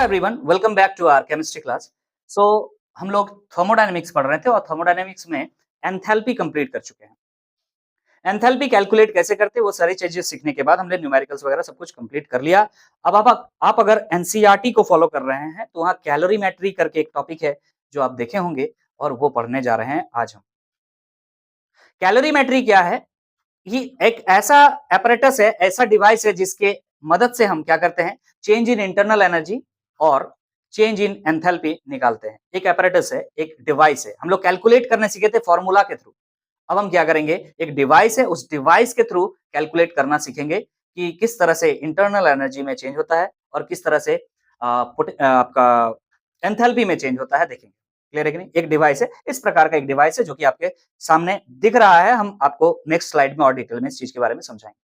Everyone, welcome back to our chemistry class. So हम लोग thermodynamics पढ़ रहे थे और थर्मोडायनेमिक्स में एंथैल्पी कंप्लीट कर चुके हैं। एंथैल्पी कैलकुलेट कैसे करते हैं वो सारी चीजें सीखने के बाद हमने न्यूमेरिकल्स वगैरह सब कुछ कंप्लीट कर लिया। अब आप अगर एनसीईआरटी को फॉलो कर रहे हैं तो वहाँ कैलोरीमेट्री करके एक टॉपिक है जो आप देखे होंगे और वो पढ़ने जा रहे हैं आज हम। कैलोरीमेट्री क्या है? ये एक ऐसा एपरेटस है, ऐसा डिवाइस है जिसके मदद से हम क्या करते हैं, चेंज इन इंटरनल एनर्जी और चेंज इन एंथैल्पी निकालते हैं। एक एपरेटस है, एक डिवाइस है। हम लोग कैलकुलेट करने सीखे थे फॉर्मूला के थ्रू। अब हम क्या करेंगे, एक डिवाइस है, उस डिवाइस के थ्रू कैलकुलेट करना सीखेंगे कि किस तरह से इंटरनल एनर्जी में चेंज होता है और किस तरह से आपका एंथैल्पी में चेंज होता है, देखेंगे। क्लियर है कि नहीं? एक डिवाइस है, इस प्रकार का एक डिवाइस है जो कि आपके सामने दिख रहा है। हम आपको नेक्स्ट स्लाइड में और डिटेल में इस चीज के बारे में समझाएंगे।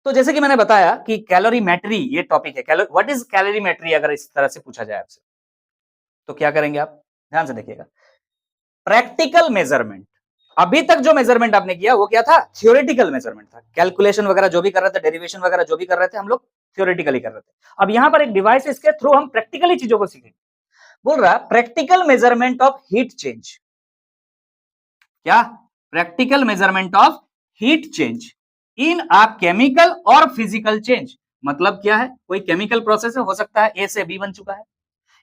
तो जैसे कि मैंने बताया कि कैलोरीमेट्री ये टॉपिक है। What is calorimetry? अगर इस तरह से पूछा जाए आपसे तो क्या करेंगे आप? ध्यान से देखिएगा। Practical measurement. अभी तक जो मेजरमेंट आपने किया वो क्या था? थ्योरेटिकल मेजरमेंट था। कैलकुलेशन वगैरह जो भी कर रहे थे, डेरिवेशन वगैरह जो भी कर रहे थे, हम लोग थ्योरेटिकली कर रहे थे। अब यहां पर एक डिवाइस है, इसके थ्रू हम प्रैक्टिकली चीजों को सीखेंगे। बोल रहा practical measurement of heat change. क्या? Practical measurement of heat change in a chemical और फिजिकल चेंज। मतलब क्या है? कोई केमिकल प्रोसेस हो सकता है, ए से बी बन चुका है,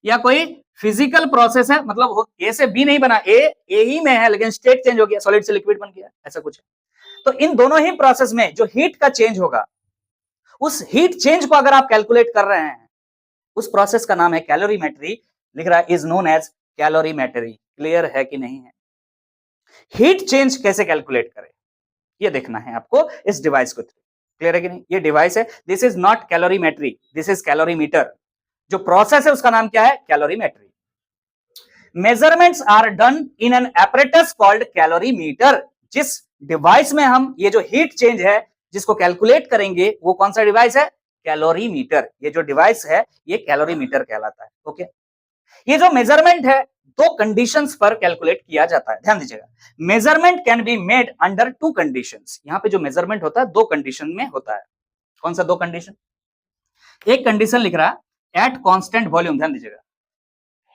या कोई फिजिकल प्रोसेस है, मतलब ए से बी नहीं बना, ए ही में है लेकिन स्टेट चेंज हो गया, सॉलिड से लिक्विड बन गया, ऐसा कुछ है। तो इन दोनों ही प्रोसेस में जो हीट का चेंज होगा, उस हीट चेंज को अगर आप कैलकुलेट कर रहे हैं, उस प्रोसेस का नाम है कैलोरीमेट्री। लिख रहा है is known as calorimetry. Clear है कि नहीं है? हीट चेंज कैसे कैलकुलेट करें ये देखना है आपको इस डिवाइस को। क्लियर है कि नहीं? ये डिवाइस है, this is not calorimetry, this is calorimeter. जो प्रोसेस है उसका नाम क्या है? Calorimetry. Measurements are done in an apparatus called calorimeter. जिस डिवाइस में हम ये जो हीट चेंज है जिसको कैलकुलेट करेंगे वो कौन सा डिवाइस है? कैलोरीमीटर। ये जो डिवाइस है ये कैलोरीमीटर कहलाता है। ओके, ये जो मेजरमेंट है दो कंडीशंस पर कैलकुलेट किया जाता है। ध्यान दीजिएगा, measurement can be made under to conditions. यहां पे जो मेजरमेंट होता है दो कंडीशन में होता है। कौन सा दो कंडीशन? एक कंडीशन लिख रहा है एट कांस्टेंट वॉल्यूम। ध्यान दीजिएगा,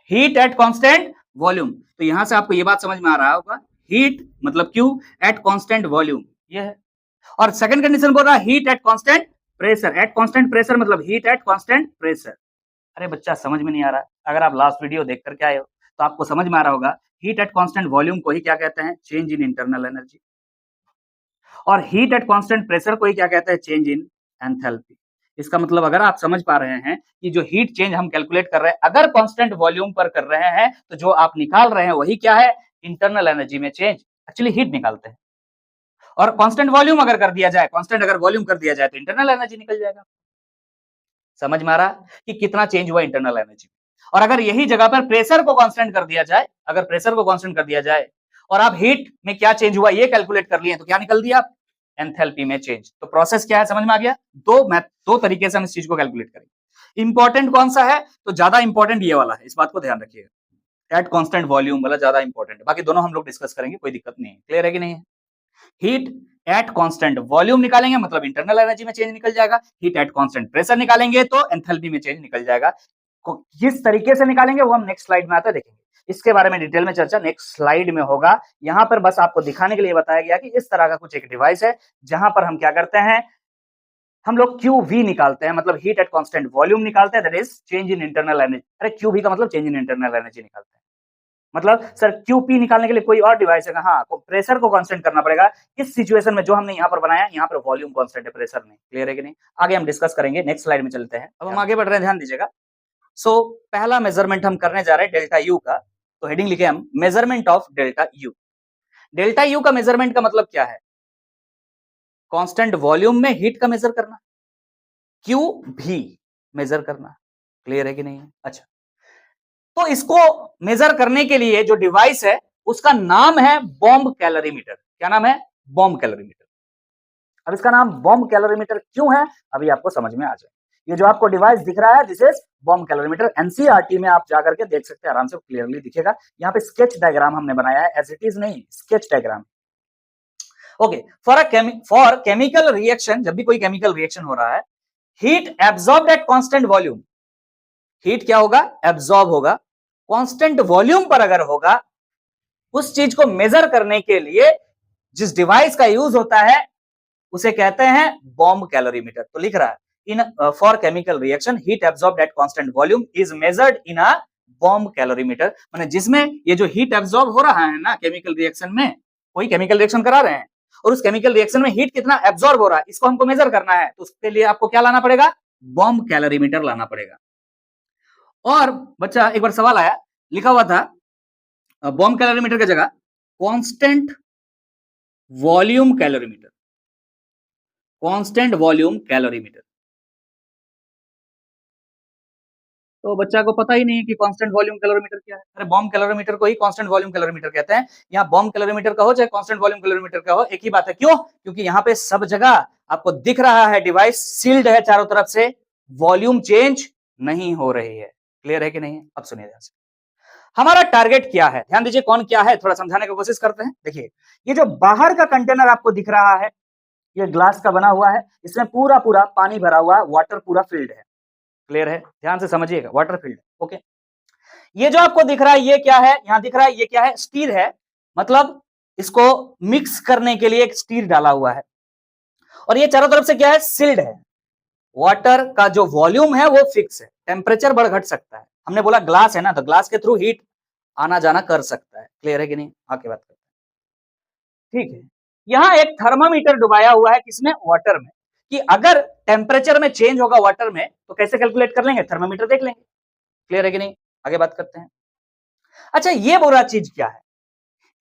हीट एट कांस्टेंट वॉल्यूम। तो यहां से आपको ये बात समझ में आ रहा होगा, हीट मतलब क्यू एट कांस्टेंट वॉल्यूम, ये है। और सेकंड कंडीशन बोल रहा है heat at constant pressure. Eight constant pressure मतलब हीट एट कांस्टेंट प्रेशर। अरे बच्चा समझ में नहीं आ रहा है? अगर आप लास्ट वीडियो देख करके आए हो तो आपको समझ में आ रहा होगा, हीट एट कांस्टेंट वॉल्यूम को ही क्या कहते हैं? Change in internal energy. और हीट एट कांस्टेंट प्रेशर को ही क्या कहते हैं? Change in enthalpy. इसका मतलब अगर आप समझ पा रहे हैं कि जो हीट चेंज हम कैलकुलेट कर रहे हैं, अगर कांस्टेंट वॉल्यूम पर कर रहे हैं तो जो आप निकाल रहे हैं वही क्या है? इंटरनल एनर्जी में चेंज। एक्चुअली हीट निकालते हैं। और कांस्टेंट वॉल्यूम अगर कर दिया जाए, कांस्टेंट अगर वॉल्यूम कर दिया जाए तो इंटरनल एनर्जी निकल जाएगा। समझ में आ रहा कि कितना चेंज हुआ इंटरनल एनर्जी। और अगर यही जगह पर प्रेशर को कांस्टेंट कर दिया जाए, अगर प्रेशर को कांस्टेंट कर दिया जाए और आप हीट में क्या चेंज हुआ ये कैलकुलेट कर लिए तो क्या निकल दिया? एंथैल्पी में चेंज। तो प्रोसेस क्या है समझ में आ गया? दो तरीके से हम इस चीज को कैलकुलेट करेंगे। इंपॉर्टेंट कौन सा है? तो ज्यादा इंपॉर्टेंट ये वाला है, इस बात को ध्यान रखिएगा। एट कांस्टेंट वॉल्यूम वाला ज्यादा इंपॉर्टेंट है, बाकी दोनों हम लोग डिस्कस करेंगे, कोई दिक्कत नहीं है। क्लियर है कि नहीं है? हीट एट कांस्टेंट वॉल्यूम निकालेंगे मतलब इंटरनल एनर्जी में चेंज निकल जाएगा। हीट एट कांस्टेंट प्रेशर निकालेंगे तो एंथैल्पी में चेंज निकल जाएगा। किस तरीके से निकालेंगे वो हम नेक्स्ट स्लाइड में आते देखेंगे। इसके बारे में डिटेल में चर्चा नेक्स्ट स्लाइड में होगा। यहां पर बस आपको दिखाने के लिए बताया गया कि इस तरह का कुछ एक डिवाइस है जहां पर हम क्या करते हैं, हम लोग QV निकालते हैं, मतलब हीट एट कांस्टेंट वॉल्यूम निकालते हैं, that is change in internal energy. अरे QV का मतलब चेंज इन इंटरनल एनर्जी निकालते हैं। मतलब सर QP निकालने के लिए कोई और डिवाइस है? हाँ, प्रेशर को कांस्टेंट करना पड़ेगा। इस सिचुएशन में जो हमने यहाँ पर बनाया, यहाँ पर वॉल्यूम कांस्टेंट है, प्रेशर नहीं। क्लियर है कि नहीं? आगे हम डिस्कस करेंगे, नेक्स्ट स्लाइड में चलते हैं। अब हम आगे बढ़ रहे हैं, ध्यान दीजिएगा। सो पहला मेजरमेंट हम करने जा रहे हैं डेल्टा U का। तो हेडिंग लिखे हम measurement of delta U। Delta U का मेजरमेंट का मतलब क्या है? कांस्टेंट वॉल्यूम में हीट का मेजर करना, QV मेजर करना। क्लियर है कि नहीं है? अच्छा, तो इसको मेजर करने के लिए जो डिवाइस है उसका नाम है बॉम्ब कैलोरीमीटर। क्या नाम है? Bomb calorimeter. अब इसका नाम बॉम्ब कैलोरीमीटर क्यों है अभी आपको समझ में आ जाए। ये जो आपको डिवाइस दिख रहा है this is bomb calorimeter. NCERT में आप जाकर के देख सकते हैं, आराम से क्लियरली दिखेगा। यहाँ पे स्केच डायग्राम हमने बनाया है, एज इट इज नहीं, sketch diagram. Okay, for chemical reaction, जब भी कोई केमिकल रिएक्शन हो रहा है, heat absorbed eight constant volume, heat क्या होगा, एब्जॉर्ब होगा। कांस्टेंट वॉल्यूम पर अगर होगा, उस चीज को मेजर करने के लिए जिस डिवाइस का यूज होता है उसे कहते हैं बॉम्ब कैलोरीमीटर। तो लिख रहा है in for chemical reaction heat absorbed eight constant volume is measured in a bomb calorimeter. माने जिसमें ये जो हीट एब्जॉर्ब हो रहा है ना केमिकल रिएक्शन में, कोई केमिकल रिएक्शन करा रहे हैं और उस केमिकल रिएक्शन में हीट कितना एब्जॉर्ब हो रहा है, इसको हमको मेजर करना है, तो उसके लिए आपको क्या लाना पड़ेगा, बॉम्ब कैलोरीमीटर लाना पड़ेगा। और बच्चा एक बार सवाल आया, लिखा हुआ था बॉम्ब कैलोरीमीटर की जगह constant volume calorimeter, constant volume calorimeter. तो बच्चा को पता ही नहीं है कि कांस्टेंट वॉल्यूम कैलोरीमीटर क्या है। अरे बॉम्ब कैलोरीमीटर को ही कांस्टेंट वॉल्यूम कैलोरीमीटर कहते हैं। यहाँ बॉम्ब कैलोरीमीटर का हो चाहे कांस्टेंट वॉल्यूम कैलोरीमीटर का हो, एक ही बात है। क्यों? क्योंकि यहाँ पे सब जगह आपको दिख रहा है डिवाइस सील्ड है चारों तरफ से, वॉल्यूम चेंज नहीं हो रही है। क्लियर है कि नहीं? अब सुनिए ध्यान से, हमारा टारगेट क्या है, ध्यान दीजिए कौन क्या है, थोड़ा समझाने की कोशिश करते हैं। देखिए ये जो बाहर का कंटेनर आपको दिख रहा है, ये ग्लास का बना हुआ है, इसमें पूरा पूरा पानी भरा हुआ है, वाटर पूरा फील्ड है। क्लियर है? ध्यान से समझिएगा, वाटर फील्ड। ओके, ये जो आपको दिख रहा है ये क्या है, यहां दिख रहा है ये क्या है, स्टील है। मतलब इसको मिक्स करने के लिए एक स्टील डाला हुआ है, और ये चारों तरफ से क्या है, सील्ड है। वाटर का जो वॉल्यूम है वो फिक्स है, टेम्परेचर बढ़ घट सकता है। हमने बोला ग्लास है ना, तो ग्लास के थ्रू हीट आना जाना कर सकता है। क्लियर है कि नहीं? आगे बात करते हैं। ठीक है, यहां एक थर्मामीटर डुबाया हुआ है किसमें, वाटर में, कि अगर टेम्परेचर में चेंज होगा वाटर में तो कैसे कैलकुलेट कर लेंगे, थर्मामीटर देख लेंगे। क्लियर है कि नहीं? आगे बात करते हैं। अच्छा, ये बुरा चीज क्या है,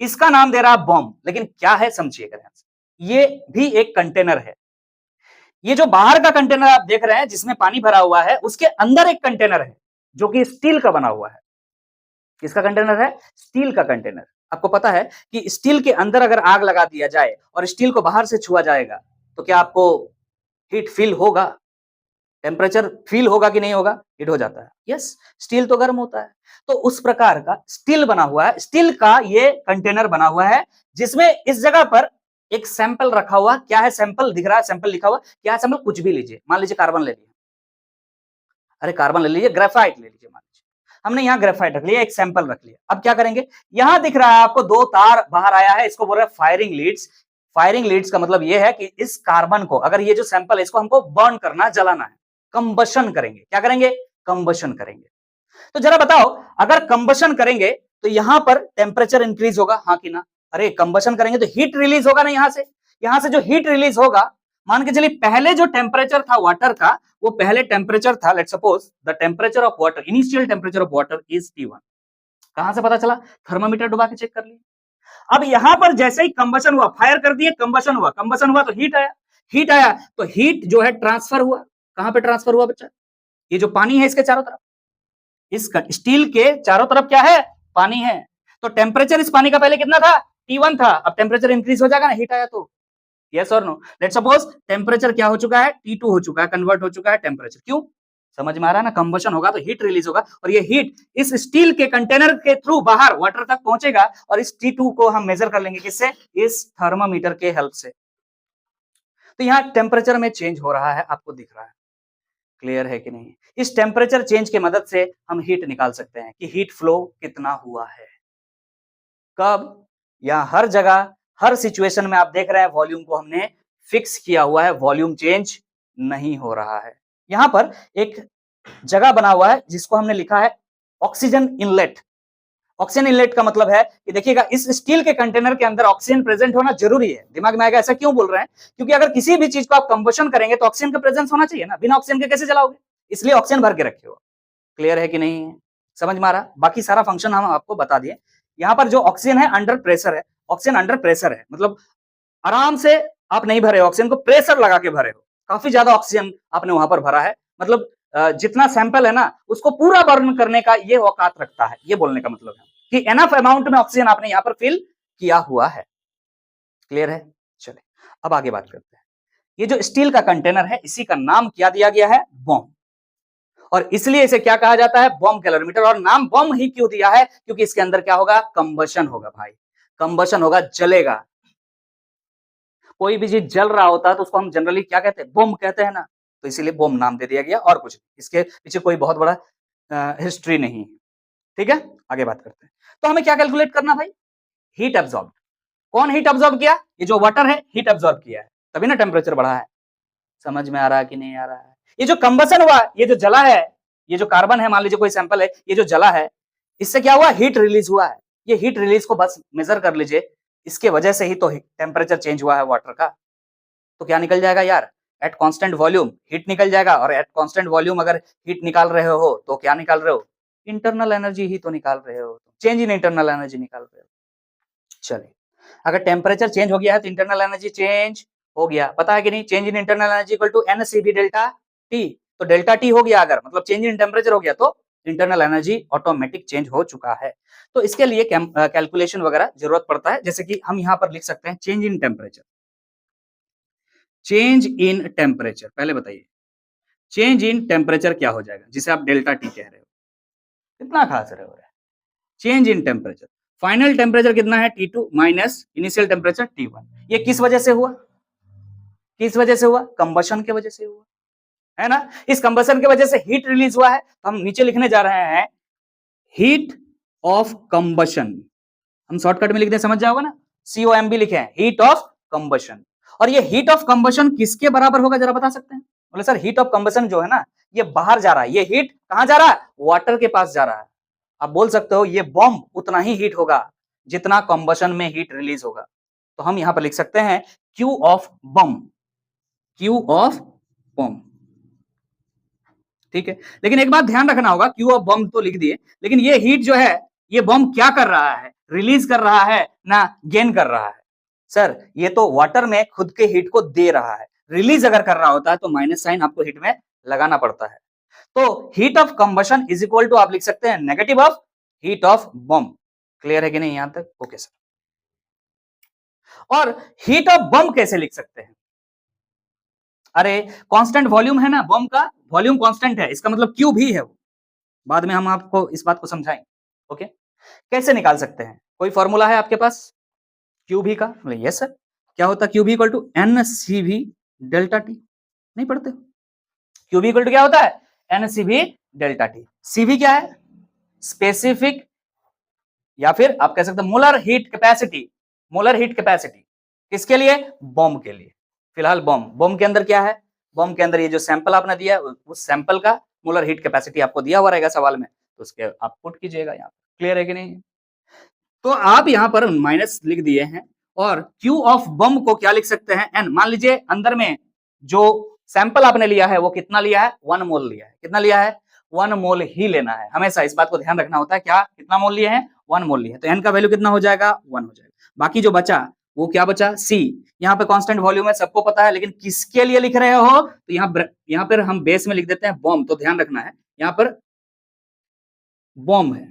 इसका नाम दे रहा बॉम्ब, लेकिन क्या है समझिएगा ध्यान से। ये भी एक कंटेनर है। ये जो बाहर का कंटेनर आप देख रहे हैं जिसमें पानी भरा हुआ है, उसके अंदर एक कंटेनर है जो कि स्टील का बना हुआ है। किसका कंटेनर है, स्टील का कंटेनर। आपको पता है कि स्टील के अंदर अगर आग लगा दिया जाए और स्टील को बाहर से छुआ जाएगा तो क्या आपको हीट फील होगा, टेम्परेचर फील होगा कि नहीं होगा, हीट हो जाता है। यस, स्टील तो गर्म होता है। तो उस प्रकार का स्टील बना हुआ है, स्टील का ये कंटेनर बना हुआ है, जिसमें इस जगह पर एक सैंपल रखा हुआ। क्या है सैंपल, दिख रहा है सैंपल लिखा हुआ, क्या है सैंपल, कुछ भी लीजिए, मान लीजिए कार्बन ले लिया, अरे कार्बन ले लीजिए, ग्रेफाइट ले लीजिए, मान लीजिए हमने यहाँ ग्रेफाइट रख लिया, एक सैंपल रख लिया। अब क्या करेंगे, यहां दिख रहा है आपको दो तार बाहर आया है, इसको बोल रहे हैं फायरिंग लीड्स। फायरिंग लीड्स का मतलब यह है कि इस कार्बन को, अगर ये जो सैंपल है इसको हमको बर्न करना, जलाना है, कंबशन करेंगे। क्या करेंगे, कंबशन करेंगे। तो जरा बताओ, अगर कंबशन करेंगे तो यहां पर टेम्परेचर इंक्रीज होगा, हाँ कि ना? अरे कंबशन करेंगे तो हीट रिलीज होगा ना, यहां से जो हीट रिलीज होगा, मान के चलिए पहले जो टेम्परेचर था वाटर का, वो पहले टेम्परेचर था, let's suppose the temperature of water, initial temperature of water is T1। कहां से पता चला, थर्मामीटर डुबा के चेक कर लिया। अब यहां पर जैसे ही कंबशन हुआ, फायर कर दिए, कंबशन हुआ तो हीट आया, हीट आया तो हीट जो है ट्रांसफर हुआ। कहां पे ट्रांसफर हुआ बच्चा, ये जो पानी है इसके चारों तरफ, इस स्टील के चारों तरफ क्या है, पानी है। तो टेम्परेचर इस पानी का पहले कितना था, T1 था। अब टेम्परेचर इंक्रीज हो जाएगा ना, हीट आया तो। यस और नो? लेट्स सपोज टेम्परेचर क्या हो चुका है, T2 हो चुका है, कन्वर्ट हो चुका है टेम्परेचर। क्यों? समझ में आ रहा है ना, कंबशन होगा तो हीट रिलीज होगा, और ये हीट इस स्टील के कंटेनर के थ्रू बाहर वाटर तक पहुंचेगा, और इस T2 को हम मेजर कर लेंगे किससे, इस थर्मामीटर के हेल्प से। तो यहाँ टेम्परेचर में चेंज हो रहा है, आपको दिख रहा है। क्लियर है कि नहीं? इस टेम्परेचर चेंज के मदद से हम हीट निकाल सकते हैं कि हीट फ्लो कितना हुआ है, कब, या हर जगह, हर सिचुएशन में। आप देख रहे हैं वॉल्यूम को हमने फिक्स किया हुआ है, वॉल्यूम चेंज नहीं हो रहा है। यहां पर एक जगह बना हुआ है जिसको हमने लिखा है ऑक्सीजन इनलेट। ऑक्सीजन इनलेट का मतलब है कि देखिएगा, इस स्टील के कंटेनर के अंदर ऑक्सीजन प्रेजेंट होना जरूरी है। दिमाग में आएगा ऐसा क्यों बोल रहे हैं, क्योंकि अगर किसी भी चीज को आप कंबशन करेंगे तो ऑक्सीजन का प्रेजेंस होना चाहिए ना, बिना ऑक्सीजन के कैसे जलाओगे, इसलिए ऑक्सीजन भर के रखे हो। क्लियर है कि नहीं है? समझ में आ रहा? बाकी सारा फंक्शन हम आपको बता दिए। यहाँ पर जो ऑक्सीजन है अंडर प्रेशर है, ऑक्सीजन अंडर प्रेशर है, मतलब आराम से आप नहीं भरे हो ऑक्सीजन को, प्रेशर लगा के भरे हो। काफी ज्यादा ऑक्सीजन आपने वहां पर भरा है, मतलब जितना सैंपल है ना उसको पूरा बर्न करने का ये औकात रखता है। ये बोलने का मतलब है कि एनफ अमाउंट में ऑक्सीजन आपने यहाँ पर फिल किया हुआ है। क्लियर है? चलिए अब आगे बात करते हैं। ये जो स्टील का कंटेनर है इसी का नाम क्या दिया गया है, बॉम्ब, और इसलिए इसे क्या कहा जाता है, बॉम्ब कैलोरीमीटर। और नाम बॉम्ब ही क्यों दिया है, क्योंकि इसके अंदर क्या होगा, कंबशन होगा भाई, कंबशन होगा, जलेगा। कोई भी चीज जल रहा होता है तो उसको हम जनरली क्या कहते हैं, बॉम्ब कहते हैं ना, तो इसीलिए बॉम्ब नाम दे दिया गया, और कुछ इसके पीछे कोई बहुत बड़ा हिस्ट्री नहीं। ठीक है, आगे बात करते हैं। तो हमें क्या कैलकुलेट करना भाई? Heat absorb. कौन हीट एब्जॉर्ब किया? ये जो वाटर है हीट एब्जॉर्ब किया है, तभी ना टेम्परेचर बढ़ा है। समझ में आ रहा है कि नहीं आ रहा है? ये जो कंबसन हुआ, ये जो जला है, ये जो कार्बन है, मान लीजिए कोई सैंपल है, ये जो जला है, इससे क्या हुआ? हीट रिलीज हुआ है। ये हीट रिलीज को बस मेजर कर लीजिए, इसके वजह से ही तो टेम्परेचर चेंज हुआ है वाटर का। तो क्या निकल जाएगा यार? एट कांस्टेंट वॉल्यूम हीट निकल जाएगा, और एट कांस्टेंट वॉल्यूम अगर हीट निकाल रहे हो तो क्या निकाल रहे हो? इंटरनल एनर्जी ही तो निकाल रहे हो, चेंज इन इंटरनल एनर्जी निकाल रहे हो। चलिए, अगर टेम्परेचर चेंज हो गया है तो इंटरनल एनर्जी चेंज हो गया, पता है कि नहीं? Change in internal energy equal to NCV delta T. तो डेल्टा टी हो गया, अगर मतलब चेंज इन टेम्परेचर हो गया तो इंटरनल एनर्जी ऑटोमेटिक चेंज हो चुका है। तो इसके लिए कैलकुलेशन वगैरह जरूरत पड़ता है, जैसे कि हम यहाँ पर लिख सकते हैं change in temperature. Change in temperature, पहले बताइए चेंज इन टेम्परेचर क्या हो जाएगा, जिसे आप डेल्टा टी कह रहे हो? कितना खास रहे हो? Change in temperature, final temperature कितना है? T2 minus initial temperature T1। ये किस वजह से हुआ? किस वजह से हुआ? कंबशन के वजह से हुआ, है ना? इस कंबशन के वजह से हीट रिलीज हुआ है, तो हम नीचे लिखने जा रहे हैं हीट ऑफ कंबशन। हम शॉर्टकट में लिख दें, समझ जाओगे ना? COMB लिखे हैं, हीट ऑफ कंबशन। और ये हीट ऑफ कंबशन किसके बराबर होगा, जरा बता सकते हैं? बोले सर हीट ऑफ कंबशन जो है ना, ये बाहर जा रहा है, ये हीट कहां जा रहा है? वाटर के पास जा रहा है। आप बोल सकते हो ये बॉम्ब उतना ही हीट होगा जितना कंबशन में हीट रिलीज होगा। तो हम यहां पर लिख सकते हैं Q of bomb, Q of bomb. ठीक है, लेकिन एक बात ध्यान रखना होगा, Q ऑफ बम तो लिख दिए, लेकिन ये हीट जो है, ये बम क्या कर रहा है? रिलीज कर रहा है ना गेन कर रहा है? सर ये तो वाटर में खुद के हीट को दे रहा है, रिलीज अगर कर रहा होता है तो माइनस साइन आपको हीट में लगाना पड़ता है। तो heat of combustion is equal to आप लिख सकते हैं negative of heat of bomb. Clear है कि नहीं यहां तक? Okay sir. और हीट ऑफ बम कैसे लिख सकते हैं? अरे कांस्टेंट वॉल्यूम है ना बम का, वॉल्यूम कांस्टेंट है, इसका मतलब क्यू भी है वो। बाद में हम आपको इस बात को समझाएंगे। ओके, कैसे निकाल सकते हैं? कोई फॉर्मूला है आपके पास क्यू भी का? Yes sir. क्या होता है क्यू भी equal to NCV delta T? नहीं पढ़ते? क्यू भी इक्वल टू क्या होता है? NCV delta T. CV क्या है? स्पेसिफिक, या फिर आप कह सकते हैं molar heat capacity. Molar heat capacity किसके लिए? बॉम्ब के लिए। फिलहाल बॉम्ब, बॉम्ब के अंदर क्या है? बॉम्ब के अंदर ये जो सैंपल आपने दिया है, उस सैंपल का मोलर हीट कैपेसिटी आपको दिया हुआ रहेगा सवाल में, तो उसके आप पुट कीजिएगा यहाँ। क्लियर है कि नहीं? तो आप यहाँ पर माइनस लिख दिए हैं, और Q ऑफ बम को क्या लिख सकते हैं? N। मान लीजिए अंदर में जो सैंपल आपने लिया है वो कितना लिया है? 1 मोल लिया है। कितना लिया है? 1 मोल ही लेना है, हमेशा इस बात को ध्यान रखना होता है। क्या कितना मोल लिए हैं? 1 मोल लिए हैं, तो N का वैल्यू कितना हो जाएगा? 1 हो जाएगा। बाकी जो बचा वो क्या बचा? C। यहाँ पे कांस्टेंट वॉल्यूम है, सबको पता है, लेकिन किसके लिए लिख रहे हो? तो यहाँ पर हम बेस में लिख देते हैं बॉम्ब। तो ध्यान रखना है, यहाँ पर बॉम्ब है,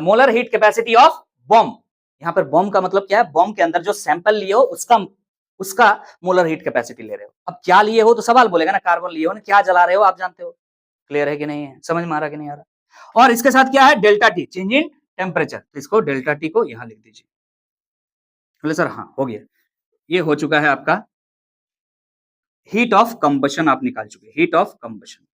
molar heat capacity of bomb. यहां पर बॉम्ब का मतलब क्या है? बॉम्ब के अंदर जो सैंपल लिए हो उसका उसका मोलर हीट कैपेसिटी ले रहे हो। अब क्या लिए हो तो सवाल बोलेगा ना, कार्बन लिए हो ना, क्या जला रहे हो आप जानते हो। क्लियर है कि नहीं है? समझ में आ रहा कि नहीं आ रहा? और इसके साथ क्या है? Delta T, change in temperature. तो इसको डेल्टा टी को यहां लिख दीजिए। बोले सर हाँ हो गया, ये हो चुका है आपका हीट ऑफ कंबशन, आप निकाल चुके हीट ऑफ कंबशन।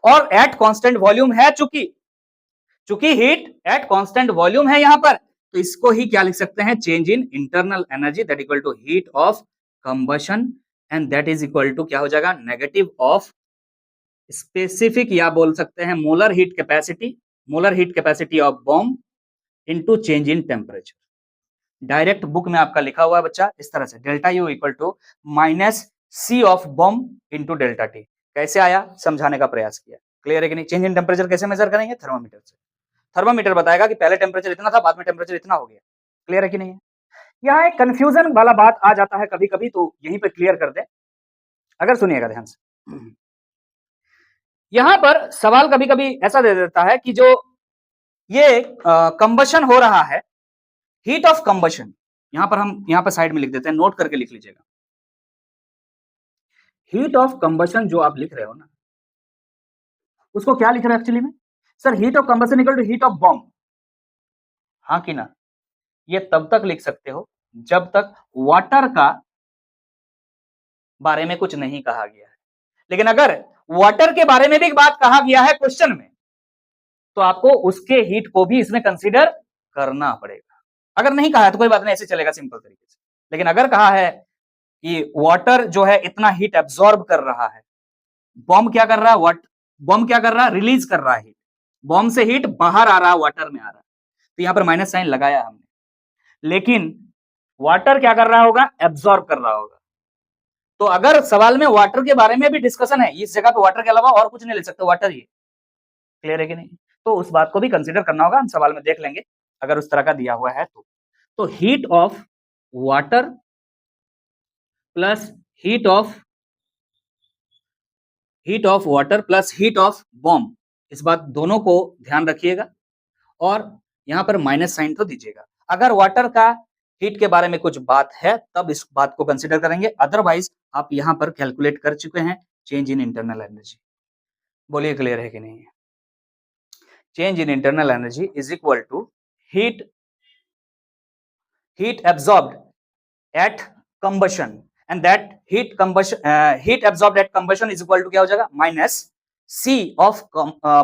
और एट कांस्टेंट वॉल्यूम है, चूंकि हीट एट कांस्टेंट वॉल्यूम है यहां पर, तो इसको ही क्या लिख सकते हैं? Change in internal energy that equal to heat of combustion, and that is equal to क्या हो जाएगा? नेगेटिव ऑफ स्पेसिफिक, या बोल सकते हैं molar heat capacity of bomb into change in temperature. Direct book में आपका लिखा हुआ है बच्चा इस तरह से, delta U equal to minus C of bomb into delta T. कैसे आया समझाने का प्रयास किया। क्लियर है कि नहीं? चेंज इन टेम्परेचर कैसे मेजर करेंगे? थर्मामीटर से। थर्मामीटर बताएगा कि पहले टेम्परेचर इतना था, बाद में टेम्परेचर इतना हो गया। क्लियर है कि नहीं है? यहाँ एक कंफ्यूजन वाला बात आ जाता है कभी कभी, तो यहीं पे क्लियर कर दे, अगर सुनिएगा ध्यान से। यहां पर सवाल कभी कभी ऐसा दे देता है कि जो ये कंबशन हो रहा है, हीट ऑफ कंबशन, यहां पर साइड में लिख देते हैं, नोट करके लिख लीजिएगा। हीट ऑफ कंबशन जो आप लिख रहे हो ना, उसको क्या लिख रहे हो एक्चुअली में? Sir heat of combustion equal to heat of bomb, हाँ कि ना? ये तब तक लिख सकते हो जब तक वाटर का बारे में कुछ नहीं कहा गया है। लेकिन अगर वाटर के बारे में भी एक बात कहा गया है क्वेश्चन में, तो आपको उसके हीट को भी इसमें कंसीडर करना पड़ेगा। अगर नहीं कहा है तो कोई बात नहीं, ऐसे चलेगा सिंपल तरीके से। लेकिन अगर कहा है कि वाटर जो है इतना हीट एब्सॉर्ब कर रहा है, बॉम्ब क्या कर रहा है, बॉम्ब क्या कर रहा है, रिलीज कर रहा है हीट, बॉम्ब से हीट बाहर आ रहा है, वाटर में आ रहा है, तो यहां पर माइनस साइन लगाया हमने। लेकिन वाटर क्या कर रहा होगा, एब्सॉर्ब कर रहा होगा। तो अगर सवाल में वाटर के बारे में भी डिस्कशन है, इस जगह पे वाटर के अलावा और कुछ नहीं ले सकते, वाटर ही। क्लियर है कि नहीं? तो उस बात को भी कंसीडर करना होगा, हम सवाल में देख लेंगे अगर उस तरह का दिया हुआ है तो heat of water plus heat of water plus heat of bomb, इस बात दोनों को ध्यान रखिएगा और यहां पर माइनस साइन तो दीजिएगा। अगर वाटर का हीट के बारे में कुछ बात है तब इस बात को कंसीडर करेंगे, अदरवाइज आप यहां पर कैलकुलेट कर चुके हैं चेंज इन इंटरनल एनर्जी। बोलिए क्लियर है कि नहीं? Change in internal energy is equal to heat absorbed at combustion and that heat absorbed at combustion is equal to क्या हो जाएगा, minus C of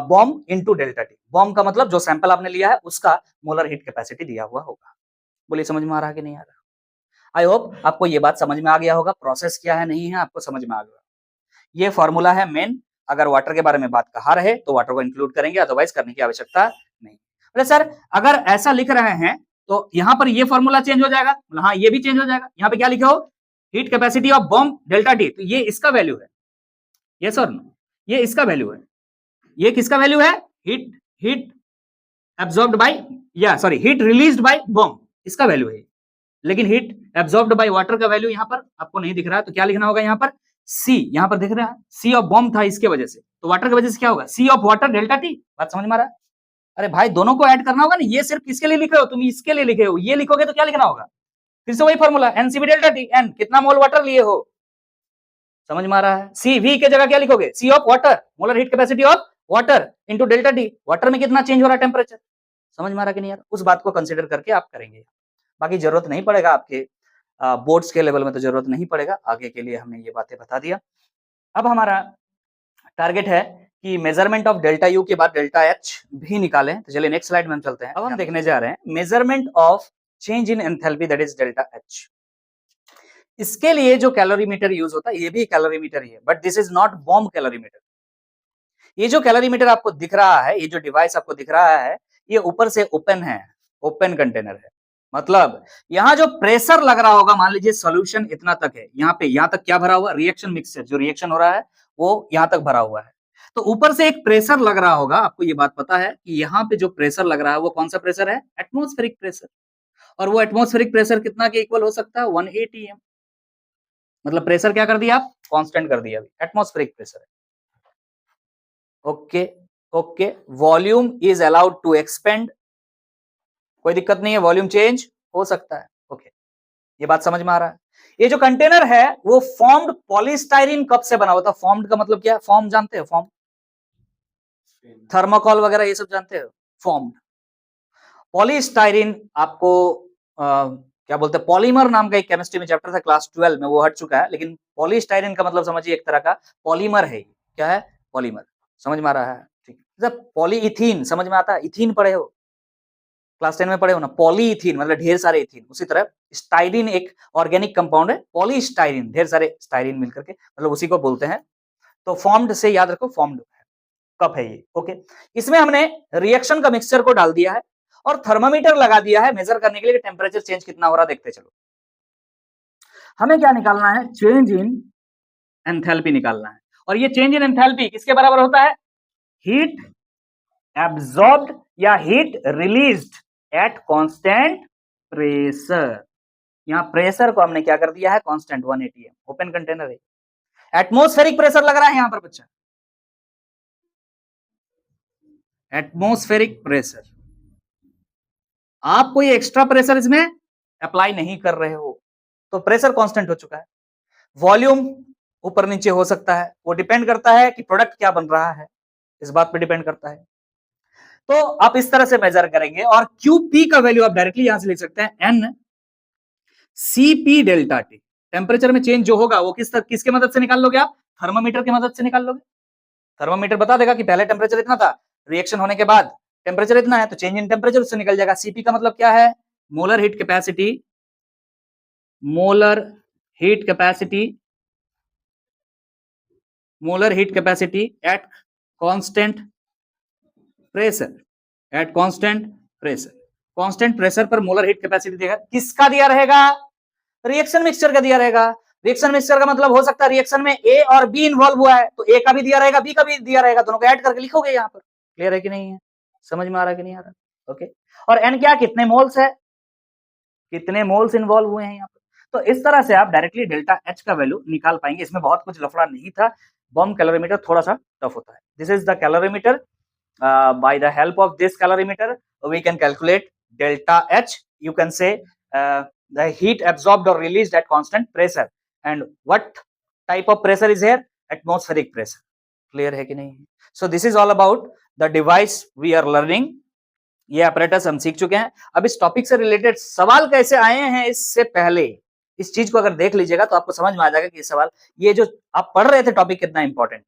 bomb into delta T. Bomb का मतलब जो सैंपल आपने लिया है उसका मोलर हीट कैपेसिटी दिया हुआ होगा। बोलिए समझ में आ रहा है कि नहीं आ रहा? आई होप आपको ये बात समझ में आ गया होगा, प्रोसेस क्या है नहीं है आपको समझ में आ गया। ये फॉर्मूला है मेन, अगर वाटर के बारे में बात कहा रहे तो वाटर को इंक्लूड करेंगे, अदरवाइज करने की आवश्यकता नहीं। बोले सर अगर ऐसा लिख रहे हैं तो यहां पर ये फॉर्मूला चेंज हो जाएगा, हाँ ये भी चेंज हो जाएगा। यहाँ पे क्या लिखे हो, heat capacity of bomb delta T, तो ये इसका वैल्यू है, ये सर नो, ये इसका वैल्यू है। ये किसका वैल्यू है, heat absorbed by heat released by bomb, इसका वैल्यू है। लेकिन हीट एब्सॉर्ब्ड बाय वाटर का वैल्यू यहाँ पर आपको नहीं दिख रहा है, तो क्या लिखना होगा यहाँ पर, सी, यहाँ पर दिख रहा है सी ऑफ बॉम्ब था इसके वजह से, तो वाटर की वजह से क्या होगा, सी ऑफ वाटर डेल्टा टी। बात समझ में आ रहा है? अरे भाई दोनों को ऐड करना होगा ना, ये सिर्फ किसके लिए लिखे हो तुम, इसके लिए लिखे हो, ये लिखोगे तो क्या लिखना होगा, फिर से वही formula NCV delta T, N कितना मोल वाटर लिए हो, समझ में आ रहा है? सी वी के जगह क्या लिखोगे, c of water, molar heat capacity of water into delta t, water में कितना चेंज हो रहा है टेम्परेचर, समझ में आ रहा है कि नहीं यार? उस बात को कंसीडर करके आप करेंगे, बाकी जरूरत नहीं पड़ेगा आपके बोर्ड्स के लेवल में, तो जरूरत नहीं पड़ेगा, आगे के लिए हमने ये बातें बता दिया। अब हमारा टारगेट है कि मेजरमेंट ऑफ डेल्टा यू के बाद डेल्टा एच भी निकालें, तो चलिए नेक्स्ट स्लाइड में हम चलते हैं। अब हम देखने जा रहे हैं measurement of change in enthalpy that is delta H. इसके लिए जो कैलोरीमीटर यूज होता है ये भी कैलोरीमीटर ही है, but this is not bomb calorimeter. ये जो कैलोरीमीटर आपको दिख रहा है, ये जो डिवाइस आपको दिख रहा है, ये ऊपर से ओपन है, ओपन कंटेनर है, मतलब यहां जो प्रेशर लग रहा होगा, मान लीजिए सॉल्यूशन इतना तक है, यहाँ पे यहां तक क्या भरा हुआ, रिएक्शन मिक्सचर, जो रिएक्शन हो रहा है वो यहां तक भरा हुआ है, तो ऊपर से एक प्रेशर लग रहा होगा। आपको ये बात पता है कि यहाँ पे जो प्रेशर लग रहा है वो कौन सा प्रेशर है, एटमॉस्फेरिक प्रेशर, और वो एटमॉस्फेरिक प्रेशर कितना के इक्वल हो सकता है, 1 atm, मतलब प्रेशर क्या कर दिया आप, कांस्टेंट कर दिया, एटमॉस्फेरिक प्रेशर है। Okay okay, volume is allowed to expand, कोई दिक्कत नहीं है, वॉल्यूम चेंज हो सकता है। ओके, ये बात समझ में आ रहा है? ये जो कंटेनर है वो फॉर्म्ड पॉलीस्टाइरीन कप से बना हुआ था। फॉर्म्ड का मतलब क्या है, फॉर्म जानते हो, फॉर्म, थर्मोकॉल वगैरह ये सब जानते हो, फॉर्म्ड। पॉलीस्टाइरीन आपको क्या बोलते हैं, पॉलीमर नाम का एक केमिस्ट्री में चैप्टर था क्लास 12 में, वो हट चुका है, लेकिन पॉलीस्टाइरीन का मतलब समझिए एक तरह का पॉलीमर है। क्या है, पॉलीमर, समझ में आ रहा है? ठीक है, पॉलीइथीन समझ में आता है, इथीन पढ़े हो, क्लास 10 में पढ़े हो ना, पॉलीइथीन मतलब ढेर सारे इथीन, उसी तरह स्टाइरीन एक ऑर्गेनिक कंपाउंड है, पॉलीस्टाइरीन ढेर सारे स्टाइरीन मिलकर के, मतलब उसी को बोलते हैं। तो फॉर्म्ड से याद रखो, फॉर्म्ड कप है ये। ओके, इसमें हमने रिएक्शन का मिक्सचर को डाल दिया है और थर्मामीटर लगा दिया है मेजर करने के लिए टेम्परेचर चेंज कितना हो रहा, देखते चलो। हमें क्या निकालना है, चेंज इन एंथैल्पी निकालना है, और ये चेंज इन एंथैल्पी किसके बराबर होता है, हीट एब्सॉर्ब्ड या heat released at constant pressure. यहां प्रेशर को हमने क्या कर दिया है, कांस्टेंट 1 atm, ओपन कंटेनर है। एटमॉस्फेरिक प्रेशर लग रहा है यहां पर बच्चा, एटमॉस्फेरिक प्रेशर, आप कोई एक्स्ट्रा प्रेशर इसमें अप्लाई नहीं कर रहे हो, तो प्रेशर कांस्टेंट हो चुका है। वॉल्यूम ऊपर नीचे हो सकता है, वो डिपेंड करता है कि प्रोडक्ट क्या बन रहा है, इस बात पे डिपेंड करता है। तो आप इस तरह से मेजर करेंगे, और QP का वैल्यू आप डायरेक्टली यहां से लिख सकते हैं, N CP delta T। Temperature में चेंज जो होगा वो किसके मदद से निकाल लोगे आप, थर्मामीटर की मदद से निकाल लोगे। थर्मोमीटर बता देगा कि पहले टेम्परेचर इतना था, रिएक्शन होने के बाद टेम्परेचर इतना है, तो चेंज इन टेम्परेचर उससे निकल जाएगा। सीपी का मतलब क्या है? Molar heat capacity, molar heat capacity, molar heat capacity eight constant pressure, eight constant pressure. Constant pressure पर मोलर हीट कैपेसिटी देगा, किसका दिया रहेगा? रिएक्शन मिक्सचर का दिया रहेगा। रिएक्शन मिक्सचर का मतलब हो सकता है रिएक्शन में ए और बी इन्वॉल्व हुआ है, तो ए का भी दिया रहेगा, बी का भी दिया रहेगा, दोनों को ऐड करके लिखोगे यहाँ पर। क्लियर है कि नहीं है? समझ में आ रहा है कि नहीं आ रहा? ओके। और एन क्या, कितने मोल्स है, कितने मोल्स इन्वॉल्व हुए हैं यहाँ पर। तो इस तरह से आप डायरेक्टली डेल्टा एच का वैल्यू निकाल पाएंगे। इसमें बहुत कुछ लफड़ा नहीं था। बॉम्ब कैलोरीमीटर थोड़ा सा टफ होता है। This is the calorimeter. By the help of this calorimeter we can calculate delta H. You can say the heat absorbed or released at constant pressure. And what type of pressure is here? Atmospheric pressure. Clear है कि नहीं? So this is all about the device we are learning. ये apparatus हम सीख चुके हैं। अब इस टॉपिक से रिलेटेड सवाल कैसे आए हैं, इससे पहले इस चीज को अगर देख लीजिएगा तो आपको समझ में आ जाएगा कि ये सवाल, ये जो आप पढ़ रहे थे टॉपिक कितना इंपॉर्टेंट है।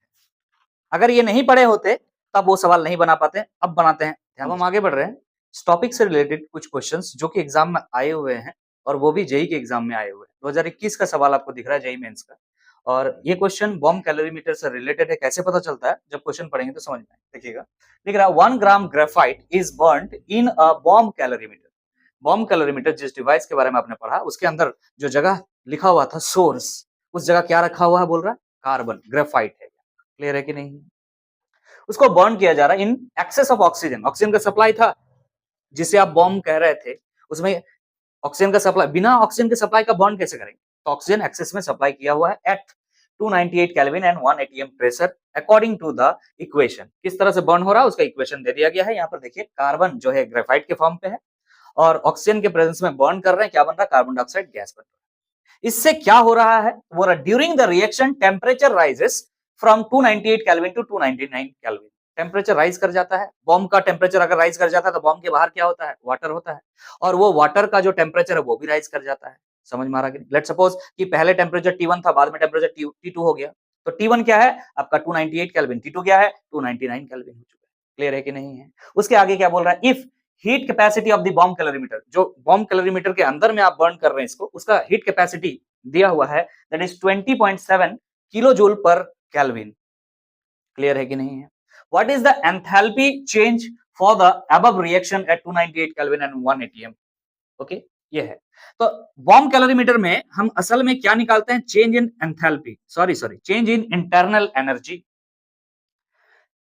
अगर ये नहीं पढ़े होते तब वो सवाल नहीं बना पाते, अब बनाते हैं। अब हम आगे बढ़ रहे हैं। इस टॉपिक से रिलेटेड कुछ क्वेश्चंस जो कि एग्जाम में आए हुए हैं, और वो भी जेई के एग्जाम में आए हुए हैं। 2021 का सवाल आपको दिख रहा है जेई मेंस का, और ये क्वेश्चन बॉम्ब कैलोरीमीटर से रिलेटेड है। कैसे पता चलता है? जब क्वेश्चन पढ़ेंगे तो समझ में आएगा। देखिएगा, दिख रहा है 1 gram graphite is burned in a bomb calorimeter. Bomb calorimeter जिस डिवाइस के बारे में आपने पढ़ा, उसके अंदर जो जगह लिखा हुआ था सोर्स, उस जगह क्या रखा हुआ है? बोल रहा है कार्बन, ग्रेफाइट है। क्लियर है कि नहीं? उसको बर्न किया जा रहा है in excess of oxygen. Oxygen का सप्लाई था जिसे आप बॉम्ब कह रहे थे, उसमें ऑक्सीजन का सप्लाई, बिना ऑक्सीजन के सप्लाई का बर्न कैसे करेंगे? तो ऑक्सीजन एक्सेस में सप्लाई किया हुआ है at 298 kelvin and 1 atm pressure according to the equation. किस तरह से बर्न हो रहा है उसका इक्वेशन दे दिया गया है। यहाँ पर देखिए, कार्बन जो है ग्रेफाइट के फॉर्म पे है और ऑक्सीजन के प्रेजेंस में बर्न कर रहे हैं। क्या बन रहा है? कार्बन डाइऑक्साइड गैस बन रहा है। इससे क्या हो रहा है? वो during the reaction temperature rises from 298 kelvin to 299 kelvin. Temperature rise कर जाता है। बॉम्ब का टेम्परेचर अगर राइज कर जाता है तो बॉम्ब के बाहर क्या होता है? वाटर होता है, और वो वाटर का जो टेम्परेचर है वो भी राइज कर जाता है। समझ में आ रहा है? लेट्स सपोज कि पहले टेम्परेचर T1 था, बाद में टेम्परेचर T2 हो गया, तो T1 क्या है? आपका 298 केल्विन, T2 क्या है? 299 केल्विन हो चुका है। क्लियर है कि नहीं है? उसके आगे क्या बोल रहा है? If heat capacity of the bomb calorimeter, जो बॉम्ब कैलोरीमीटर के अंदर में आप बर्न कर रहे हैं इसको, उसका हीट कैपेसिटी दिया हुआ है, दैट इज 20.7 किलो जूल पर केल्विन। क्लियर है कि नहीं है? What is the enthalpy change for the above reaction at 298 Kelvin and 1 atm? Okay, ये है। तो बॉम्ब कैलोरीमीटर में हम असल में क्या निकालते हैं? Change in enthalpy, sorry change in internal energy.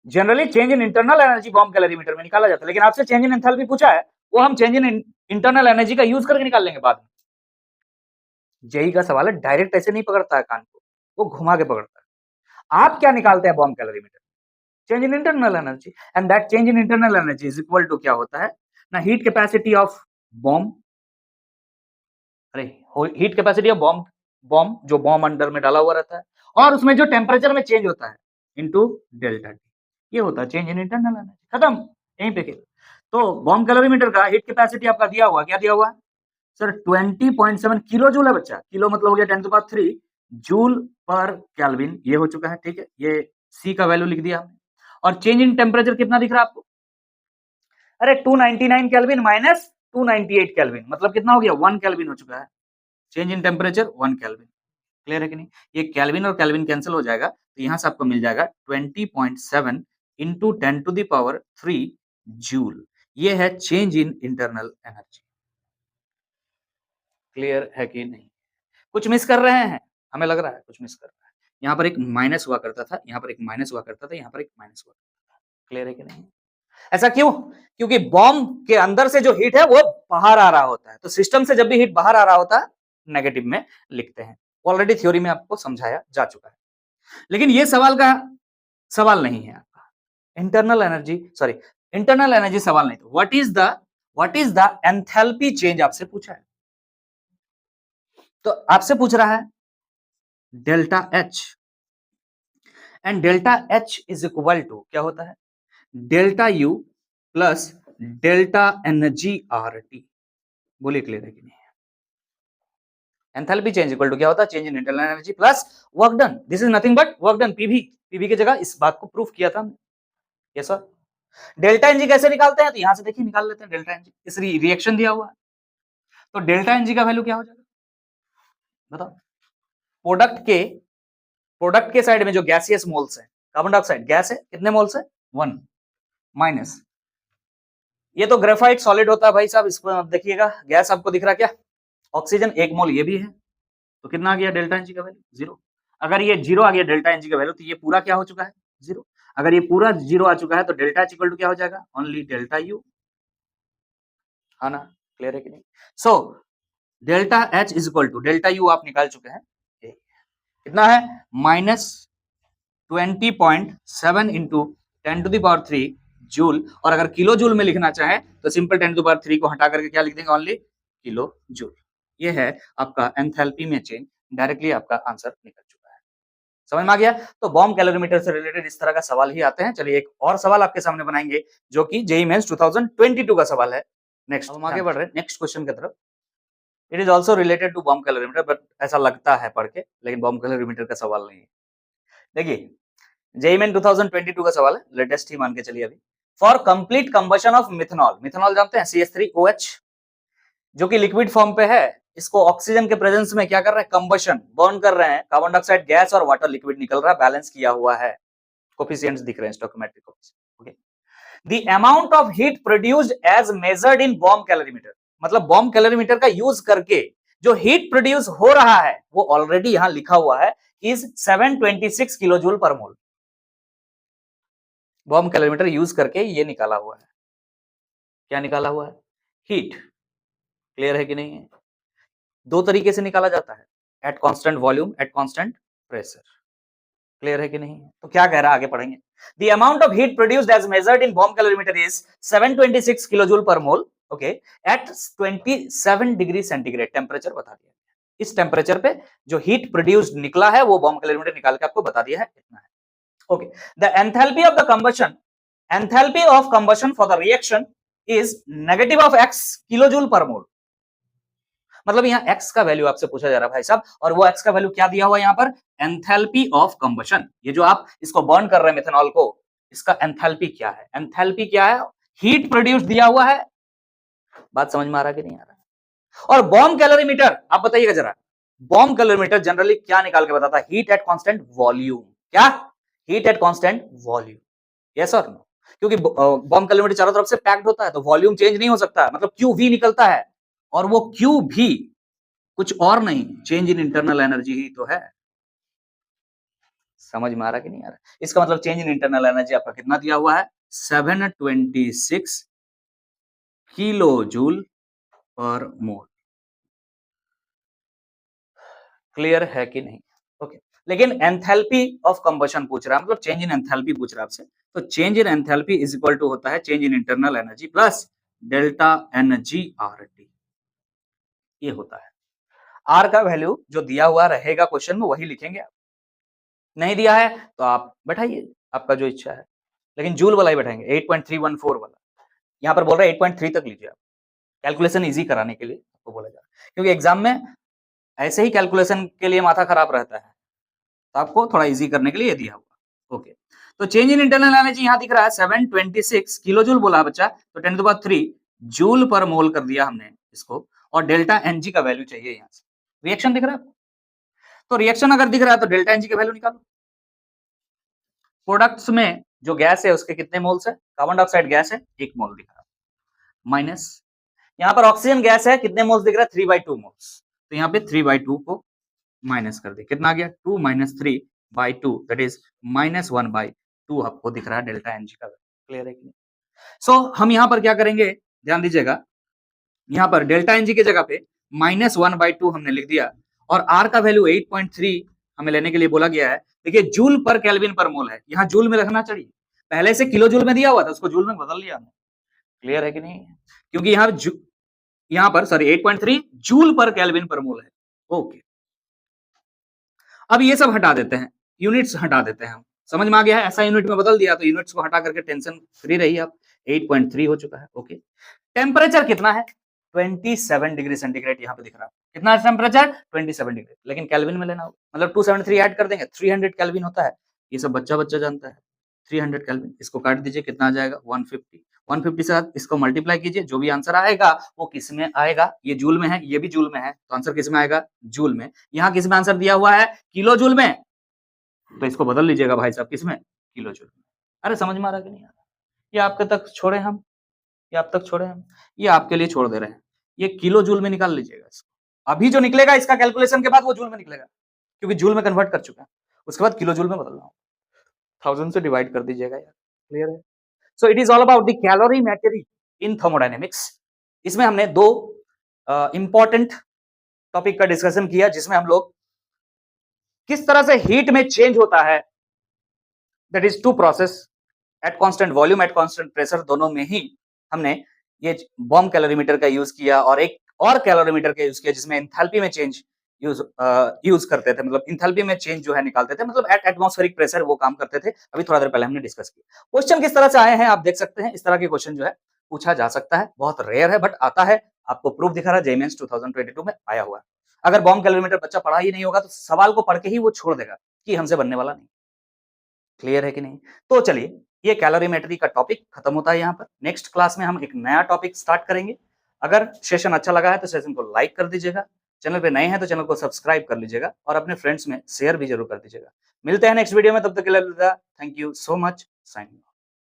Generally change in internal energy bomb calorimeter में निकाला जाता है, लेकिन आपसे चेंज इन एंथैल्पी पूछा है, वो हम चेंज इन इंटरनल एनर्जी का यूज करके निकाल लेंगे बाद में। जेई का सवाल है, डायरेक्ट ऐसे नहीं पकड़ता है कान को, वो घुमा के पकड़ता है। आप क्या निकालते हैं bomb calorimeter? Change in internal energy, and that change in internal energy is equal to क्या होता है ना? हीट कैपेसिटी ऑफ बॉम्ब, अरे heat capacity of bomb, bomb जो बॉम्ब अंडर में डाला हुआ रहता है, और उसमें जो टेम्परेचर में चेंज होता है इनटू डेल्टा टी, ये होता है चेंज इन इंटरनल एनर्जी। खत्म, यहीं पे। तो बॉम्ब कैलोरीमीटर का हीट कैपेसिटी आपका दिया हुआ, क्या दिया हुआ है सर? 20.7 किलो जूल है बच्चा। किलो मतलब हो गया 10⁻³ जूल पर केल्विन, ये हो चुका है। ठीक है, ये सी का वैल्यू लिख दिया हमने। और चेंज इन टेम्परेचर कितना दिख रहा है आपको? अरे 299 केल्विन माइनस 298 केल्विन, मतलब कितना हो गया? 1 केल्विन हो चुका है। Change in temperature 1 kelvin. Clear है कि नहीं? ये केल्विन और केल्विन कैंसिल हो जाएगा, तो यहां से आपको मिल जाएगा 20.7 इंटू 10⁻³ जूल। ये है change in internal energy. Clear है कि नहीं? कुछ मिस कर रहे हैं? हमें लग रहा है कुछ मिस कर रहा है। यहाँ पर एक माइनस हुआ करता था, यहाँ पर एक माइनस हुआ करता था, यहाँ पर एक माइनस हुआ करता था। क्लियर है कि नहीं? ऐसा क्यों? क्योंकि बॉम्ब के अंदर से जो हीट है वो बाहर आ रहा होता है, तो सिस्टम से जब भी हीट बाहर आ रहा होता है नेगेटिव में लिखते हैं। ऑलरेडी थ्योरी में आपको समझाया जा चुका है, लेकिन ये सवाल का सवाल नहीं है आपका। Internal energy, sorry internal energy सवाल नहीं, तो what is the enthalpy change आपसे पूछा है। तो आपसे पूछ रहा है delta H, and delta H is equal to क्या होता है? Delta U plus delta energy R T. बोलिए क्लियर है कि नहीं? एंथैल्पी चेंज इक्वल टू क्या होता है, change in internal energy plus work done. This is nothing but work done, PV. PV की जगह इस बात को प्रूफ किया था हमने। Yes sir. डेल्टा एनजी कैसे निकालते हैं, तो यहां से देखिए निकाल लेते हैं डेल्टा एनजी। इस रिएक्शन दिया हुआ है, तो डेल्टा एनजी का वैल्यू क्या हो जाएगा बताओ। प्रोडक्ट के साइड में जो गैसियस मोल्स है, कार्बन डाइऑक्साइड गैस है, कितने मोल्स है 1 माइनस, ये तो ग्रेफाइट सॉलिड होता है भाई साहब, इसको आप देखिएगा गैस आपको दिख रहा क्या, ऑक्सीजन 1 मोल ये भी है, तो कितना आ गया डेल्टा एनजी का वैल्यू 0। अगर ये 0 आ गया डेल्टा एनजी का वैल्यू, तो ये पूरा क्या हो चुका है 0। अगर ये पूरा 0 आ चुका है तो डेल्टा एच इक्वल टू क्या हो जाएगा, ओनली डेल्टा यू। हाँ ना, क्लियर है कि नहीं। So delta H is equal to delta U आप निकाल चुके हैं, कितना है -20.7 इंटू 10⁻³ जूल। और अगर किलो जूल में लिखना चाहे तो सिंपल 10⁻³ को हटा करके क्या लिख देंगे, ओनली किलो जूल। ये है आपका एंथैल्पी में चेंज, डायरेक्टली आपका आंसर निकल चुका है। समझ में आ गया। तो बॉम्ब कैलोरीमीटर से रिलेटेड इस तरह का सवाल ही आते हैं। चलिए एक और सवाल आपके सामने बनाएंगे जो कि जेईई मेंस 2022 का सवाल है। नेक्स्ट हम आगे बढ़ रहे हैं नेक्स्ट क्वेश्चन की तरफ। It is also related to bomb calorimeter, but ऐसा लगता है पढ़ के, लेकिन बॉम्ब कैलोरीमीटर का सवाल नहीं है। देखिए जेईई मेन 2022 का सवाल है, लेटेस्ट ही मान के चलिए अभी। For complete combustion of methanol, methanol जानते हैं CH3OH, जो कि लिक्विड फॉर्म पे है, इसको ऑक्सीजन के प्रेजेंस में क्या कर रहे हैं, कंबशन बर्न कर रहे हैं, कार्बन डाइऑक्साइड गैस और वाटर लिक्विड निकल रहा है, बैलेंस किया हुआ है, कोफिशिएंट्स दिख रहे हैं, stoichiometric coefficient. Okay, the amount of heat produced as measured in bomb calorimeter, मतलब बॉम्ब कैलोरीमीटर का यूज करके जो हीट प्रोड्यूस हो रहा है वो ऑलरेडी यहां लिखा हुआ है, is 726 kilo joule per mole. Bomb calorimeter use करके ये निकाला हुआ है, क्या निकाला हुआ है, हीट। क्लियर है कि नहीं है। दो तरीके से निकाला जाता है, eight constant volume, at constant pressure. Clear है कि नहीं है। तो क्या कह रहा है आगे पढ़ेंगे। The amount of heat produced as measured in bomb calorimeter is 726 kilo joule per mole, okay, at 27 degree centigrade temperature बता दिया। इस टेम्परेचर पे जो हीट प्रोड्यूस्ड निकला है वो बॉम्ब कैलोरीमीटर निकाल के आपको बता दिया है, इतना है। Okay, the enthalpy of the combustion, enthalpy of combustion for the reaction is negative of x kilo joule per mole. मतलब यहाँ x का वैल्यू आपसे पूछा जा रहा है भाई साहब, और वो x का वैल्यू क्या दिया हुआ है यहाँ पर, एंथैल्पी ऑफ कंबशन। ये जो आप इसको बर्न कर रहे हैं मेथनॉल को, इसका एंथैल्पी क्या है, एंथैल्पी क्या है, हीट प्रोड्यूस दिया हुआ है। बात समझ में आ रहा कि नहीं आ रहा। और बॉम्ब कैलोरीमीटर आप बताइएगा जरा, बॉम्ब कैलोरीमीटर जनरली क्या निकाल के बताता है, हीट एट कांस्टेंट वॉल्यूम। क्या, heat at constant volume, yes और नो। क्योंकि बॉम्ब कैलोरीमीटर चारों तरफ से पैक्ड होता है तो वॉल्यूम चेंज नहीं हो सकता, मतलब QV निकलता है, और वो QV कुछ और नहीं, चेंज इन इंटरनल एनर्जी ही तो है। समझ में आ रहा कि नहीं आ रहा। इसका मतलब चेंज इन इंटरनल एनर्जी आपका कितना दिया हुआ है, 726 किलो जूल पर मोल। क्लियर है कि नहीं। ओके, लेकिन एंथैल्पी ऑफ कंबशन पूछ रहा है, मतलब चेंज इन एंथैल्पी पूछ रहा है आपसे। तो change in enthalpy is equal to होता है change in internal energy plus delta energy RT, ये होता है। आर का वैल्यू जो दिया हुआ रहेगा क्वेश्चन में वही लिखेंगे आप, नहीं दिया है तो आप बैठाइए, आपका जो इच्छा है, लेकिन जूल वाला ही बैठाएंगे, 8.314 वाला। यहाँ पर बोल रहा है 8.3 तक लीजिए आप, कैलकुलेशन इजी कराने के लिए आपको बोला जा रहा है, क्योंकि एग्जाम में ऐसे ही कैलकुलेशन के लिए माथा खराब रहता है, तो आपको थोड़ा इजी करने के लिए ये दिया हुआ। ओके, तो चेंज इन इंटरनल एनर्जी यहाँ दिख रहा है 726 किलो जूल बोला बच्चा, तो 10⁻³ जूल पर मोल कर दिया हमने इसको, और डेल्टा एनजी का वैल्यू चाहिए यहाँ से। रिएक्शन दिख रहा है, तो रिएक्शन अगर दिख रहा है तो डेल्टा एनजी का वैल्यू निकालो। प्रोडक्ट्स में जो गैस है उसके कितने मोल्स है, कार्बन डाइऑक्साइड गैस है 1 मोल दिख रहा है, माइनस यहाँ पर ऑक्सीजन गैस है, कितने मोल्स दिख रहा है, 3/2 मोल्स, तो यहाँ पे 3/2 को माइनस कर दे, कितना आ गया 2 - 3/2, दैट इज -1/2 आपको दिख रहा है डेल्टा एनजी का। क्लियर है कि नहीं। सो हम यहाँ पर क्या करेंगे, ध्यान दीजिएगा, यहाँ पर डेल्टा एनजी की जगह पे -1/2 हमने लिख दिया, और आर का वैल्यू 8.3 हमें लेने के लिए बोला गया है। देखिए जूल पर केल्विन पर मोल है, यहाँ जूल में रखना चाहिए, पहले से किलो जूल में दिया हुआ था, उसको जूल में बदल लिया हमने। क्लियर है कि नहीं, क्योंकि यहाँ पर सॉरी 8.3 जूल पर केल्विन पर मोल है। ओके, अब ये सब हटा देते हैं, यूनिट्स हटा देते हैं हम, समझ में आ गया है, ऐसा यूनिट में बदल दिया तो यूनिट्स को हटा करके टेंशन फ्री रहिए आप। 8.3 हो चुका है। ओके, टेम्परेचर कितना है, 27 डिग्री सेंटीग्रेड यहाँ पे दिख रहा है, कितना टेम्परेचर 27 डिग्री, लेकिन केल्विन में लेना होगा, मतलब 273 ऐड कर देंगे 300 केल्विन होता है, ये सब बच्चा जानता है। 300 केल्विन, इसको काट दीजिए, कितना आ जाएगा 150। 150 से इसको मल्टीप्लाई कीजिए, जो भी आंसर आएगा वो किस में आएगा, ये जूल में है, ये भी जूल में है, तो आंसर किस में आएगा, जूल में। यहाँ किस में आंसर दिया हुआ है, किलो जूल में, तो इसको बदल लीजिएगा भाई साहब, किस में, किलो जूल में। अरे समझ में आ रहा कि नहीं आ रहा, ये आपके तक छोड़े हम, ये आप तक छोड़े हम, ये आपके लिए छोड़ दे रहे हैं, ये किलो जूल में निकाल लीजिएगा इसको। अभी जो निकलेगा इसका कैलकुलेशन के बाद वो जूल में निकलेगा, क्योंकि जूल में कन्वर्ट कर चुका है, उसके बाद किलो जूल में बदलना होगा, 1000 से डिवाइड कर दीजिएगा यार, क्लियर है। So it is all about the calorimetry in thermodynamics. इसमें हमने दो इंपॉर्टेंट टॉपिक का डिस्कशन किया, जिसमें हम लोग किस तरह से हीट में चेंज होता है, that is two process at constant volume at constant pressure, दोनों में ही हमने ये बॉम्ब कैलोरीमीटर का यूज किया, और एक और कैलोरीमीटर का यूज किया जिसमें एंथैल्पी में चेंज यूज करते थे, मतलब एंथैल्पी में चेंज जो है निकालते थे, मतलब एट एटमॉस्फेरिक प्रेशर वो काम करते थे। अभी थोड़ा देर पहले हमने डिस्कस किया। क्वेश्चन किस तरह से आए हैं आप देख सकते हैं, इस तरह के क्वेश्चन जो है पूछा जा सकता है, बहुत रेयर है बट आता है, आपको प्रूफ दिखा रहा है, जेईई 2022 में आया हुआ है। अगर बॉम्ब कैलोरीमीटर बच्चा पढ़ा ही नहीं होगा तो सवाल को पढ़ के ही वो छोड़ देगा कि हमसे बनने वाला नहीं। क्लियर है कि नहीं? तो चलिए, ये कैलोरीमेट्री का टॉपिक खत्म होता है यहाँ पर। नेक्स्ट क्लास में हम एक नया टॉपिक स्टार्ट करेंगे। अगर सेशन अच्छा लगा है तो सेशन को लाइक कर दीजिएगा, चैनल पे नए हैं तो चैनल को सब्सक्राइब कर लीजिएगा, और अपने फ्रेंड्स में शेयर भी जरूर कर दीजिएगा। मिलते हैं नेक्स्ट वीडियो में, तब तक के लिए अलविदा। Thank you so much, signing off.